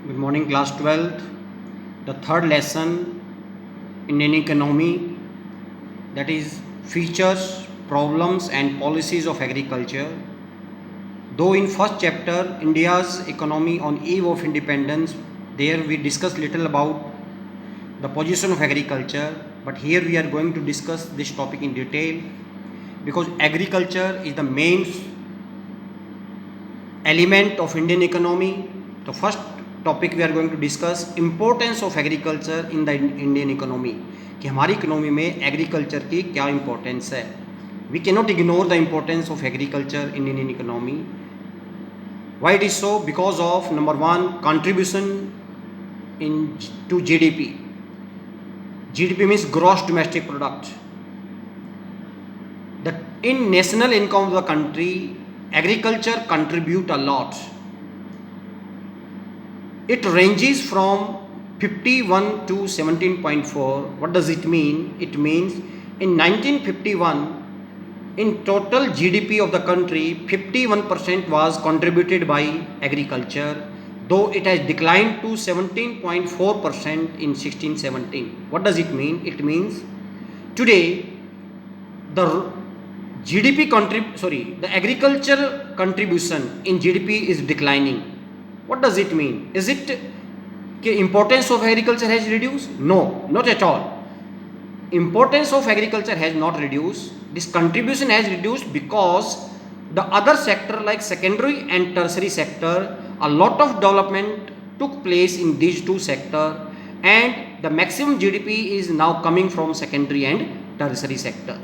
Good morning, class 12th. The third lesson, Indian economy, that is features, problems and policies of agriculture. Though in first chapter, India's economy on eve of independence, there we discussed little about the position of agriculture, but here we are going to discuss this topic in detail because agriculture is the main element of Indian economy. The first topic we are going to discuss importance of agriculture in the Indian economy कि हमारी economy में agriculture की क्या importance है. We can not ignore the importance of agriculture in Indian economy. Why it is so? Because of number one, contribution into GDP. GDP means gross domestic product. The in national income of the country agriculture contribute a lot. It ranges from 51 to 17.4. What does it mean? It means in 1951, in total GDP of the country, 51% was contributed by agriculture, though it has declined to 17.4% in 1617. What does it mean? It means today the the agricultural contribution in GDP is declining. What does it mean? Is it the importance of agriculture has reduced? No, not at all. Importance of agriculture has not reduced. This contribution has reduced because the other sector like secondary and tertiary sector, a lot of development took place in these two sectors, and the maximum GDP is now coming from secondary and tertiary sector.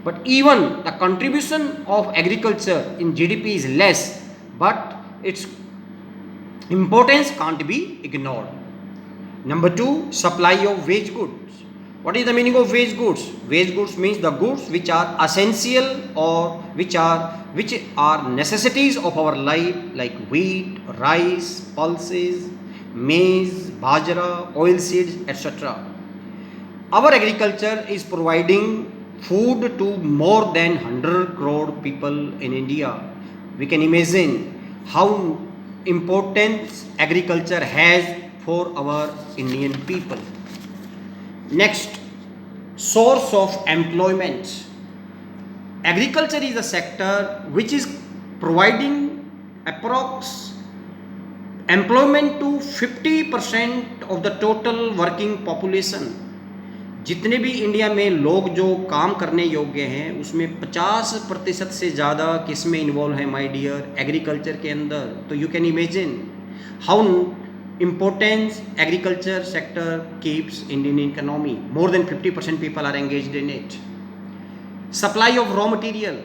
But even the contribution of agriculture in GDP is less, but its importance can't be ignored. Number two, supply of wage goods. What is the meaning of wage goods? Wage goods means the goods which are essential or which are necessities of our life, like wheat, rice, pulses, maize, bajra, oil seeds, etc. Our agriculture is providing food to more than 100 crore people in India. We can imagine how importance agriculture has for our Indian people. Next, source of employment. Agriculture is a sector which is providing approx employment to 50% of the total working population. जितने भी India में लोग जो काम करने योग्य हैं उसमें 50% से ज़्यादा किस में इन्वॉल्व है माय डियर? एग्रीकल्चर के अंदर. तो you can imagine how importance agriculture sector keeps Indian economy. More than 50% people are engaged in it. Supply of raw material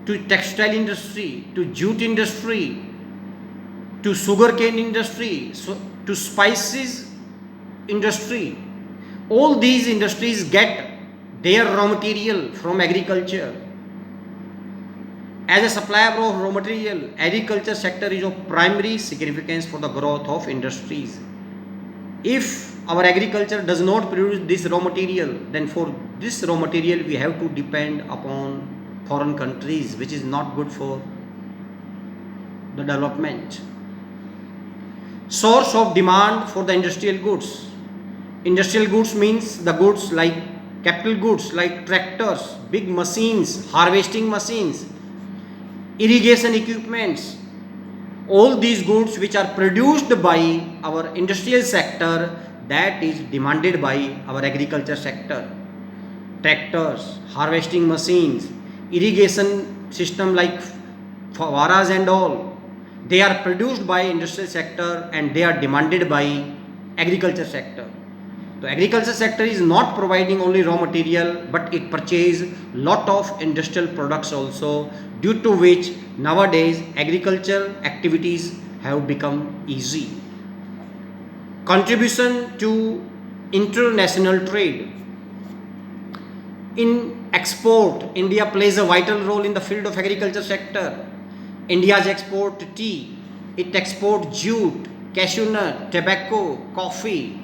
to textile industry, to jute industry, to sugar cane industry, to spices industry. All these industries get their raw material from agriculture. As a supplier of raw material, agriculture sector is of primary significance for the growth of industries. If our agriculture does not produce this raw material, then for this raw material we have to depend upon foreign countries, which is not good for the development. Source of demand for the industrial goods. Industrial goods means the goods like capital goods like tractors, big machines, harvesting machines, irrigation equipments. All these goods which are produced by our industrial sector, that is demanded by our agriculture sector. Tractors, harvesting machines, irrigation system like favaras and all, they are produced by industrial sector and they are demanded by agriculture sector. So agriculture sector is not providing only raw material, but it purchases lot of industrial products also, due to which nowadays agriculture activities have become easy. Contribution to international trade. In export, India plays a vital role in the field of agriculture sector. India's export tea, it exports jute, cashew nut, tobacco, coffee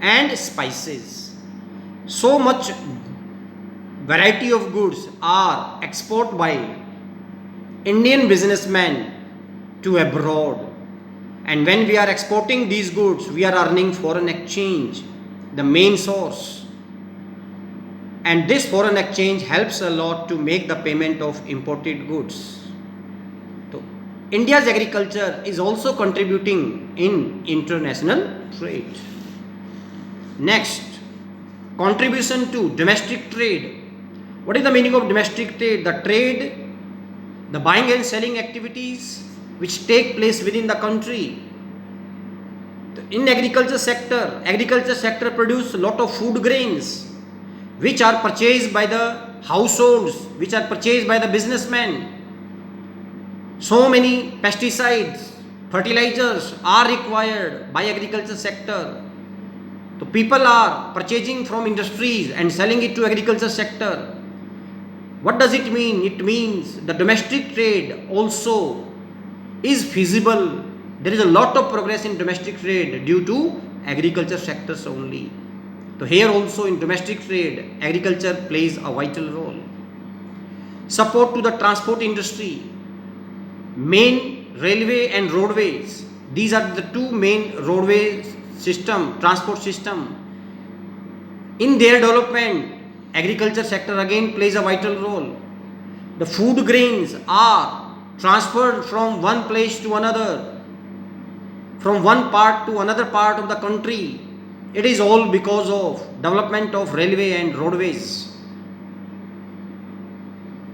and spices. So much variety of goods are exported by Indian businessmen to abroad. And when we are exporting these goods, we are earning foreign exchange, the main source. And this foreign exchange helps a lot to make the payment of imported goods. So, India's agriculture is also contributing in international trade. Next, contribution to domestic trade. What is the meaning of domestic trade? The trade, the buying and selling activities which take place within the country. In agriculture sector produce a lot of food grains which are purchased by the households, which are purchased by the businessmen. So many pesticides, fertilizers are required by agriculture sector. So people are purchasing from industries and selling it to agriculture sector. What does it mean? It means the domestic trade also is feasible. There is a lot of progress in domestic trade due to agriculture sectors only. So here also in domestic trade, agriculture plays a vital role. Support to the transport industry, main railway and roadways. These are the two main roadway system, transport system. In their development, agriculture sector again plays a vital role. The food grains are transferred from one place to another, from one part to another part of the country. It is all because of development of railway and roadways.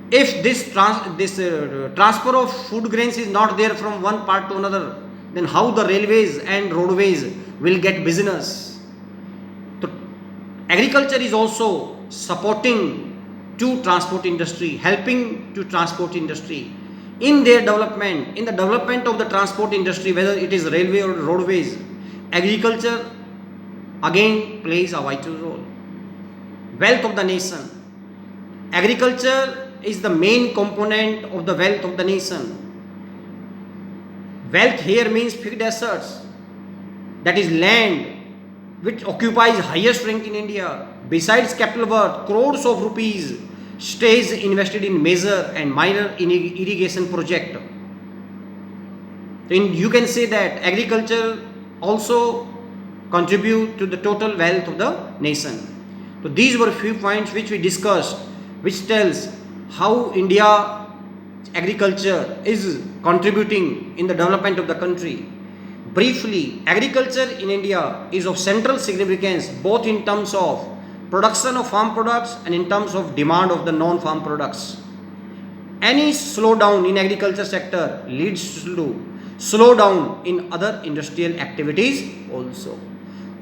If this transfer of food grains is not there from one part to another, then how the railways and roadways will get business? So, agriculture is also supporting to transport industry, helping to transport industry in their development, in the development of the transport industry, whether it is railway or roadways. Agriculture again plays a vital role. Wealth of the nation. Agriculture is the main component of the wealth of the nation. Wealth here means fixed assets, that is land which occupies highest rank in India. Besides capital worth, crores of rupees stays invested in major and minor irrigation project. Then you can say that agriculture also contribute to the total wealth of the nation. So these were few points which we discussed, which tells how India agriculture is contributing in the development of the country. Briefly, agriculture in India is of central significance both in terms of production of farm products and in terms of demand of the non-farm products. Any slowdown in agriculture sector leads to slowdown in other industrial activities also.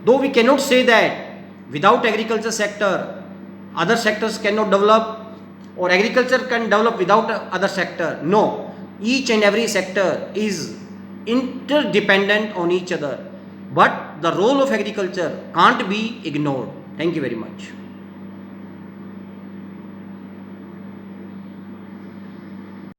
Though we cannot say that without agriculture sector, other sectors cannot develop, or agriculture can develop without other sector. No, each and every sector is interdependent on each other. But the role of agriculture can't be ignored. Thank you very much.